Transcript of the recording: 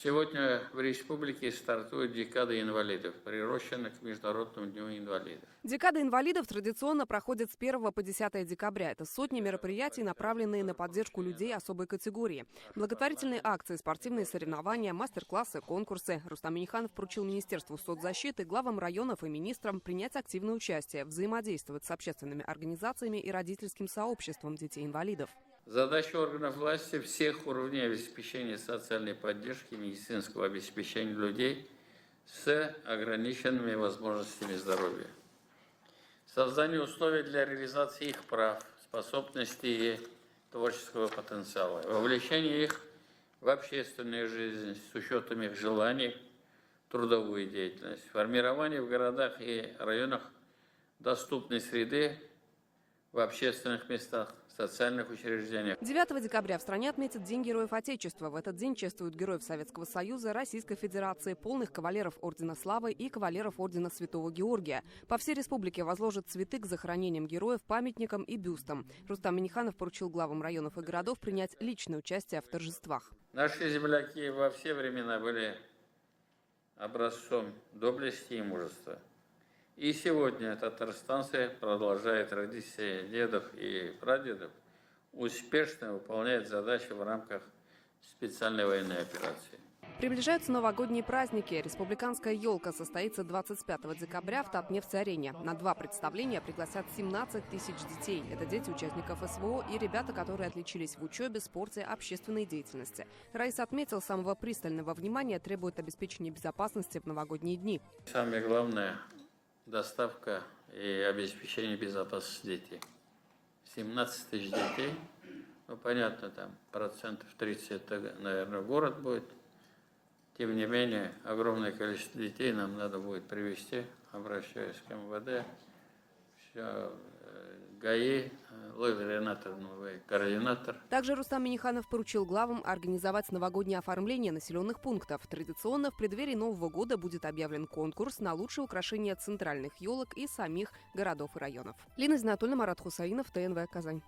Сегодня в республике стартует декада инвалидов, приуроченная к Международному дню инвалидов. Декада инвалидов традиционно проходит с 1 по 10 декабря. Это сотни мероприятий, направленные на поддержку людей особой категории. Благотворительные акции, спортивные соревнования, мастер-классы, конкурсы. Рустам Минниханов поручил Министерству соцзащиты, главам районов и министрам принять активное участие, взаимодействовать с общественными организациями и родительским сообществом детей-инвалидов. Задача органов власти всех уровней обеспечения социальной поддержки и медицинского обеспечения людей с ограниченными возможностями здоровья. Создание условий для реализации их прав, способностей и творческого потенциала. Вовлечение их в общественную жизнь с учетом их желаний, трудовую деятельность. Формирование в городах и районах доступной среды в общественных местах, социальных учреждениях. 9 декабря в стране отметят День Героев Отечества. В этот день чествуют героев Советского Союза, Российской Федерации, полных кавалеров Ордена Славы и кавалеров Ордена Святого Георгия. По всей республике возложат цветы к захоронениям героев, памятникам и бюстам. Рустам Минниханов поручил главам районов и городов принять личное участие в торжествах. Наши земляки во все времена были образцом доблести и мужества. И сегодня Татарстанция продолжает традиции дедов и прадедов, успешно выполняет задачи в рамках специальной военной операции. Приближаются новогодние праздники. Республиканская елка состоится 25 декабря в Татнефть-арене. На 2 представления пригласят 17 тысяч детей. Это дети участников СВО и ребята, которые отличились в учебе, спорте, общественной деятельности. Раис отметил, самого пристального внимания требует обеспечения безопасности в новогодние дни. Самое главное – доставка и обеспечение безопасности детей. 17 тысяч детей, ну понятно, там процентов 30 это, наверное, город будет. Тем не менее, огромное количество детей нам надо будет привезти, обращаясь к МВД, все, ГАИ, новый координатор. Также Рустам Минниханов поручил главам организовать новогоднее оформление населенных пунктов. Традиционно в преддверии Нового года будет объявлен конкурс на лучшее украшение центральных елок и самих городов и районов. Лина Знатульна, Марат Хусаинов, ТНВ, Казань.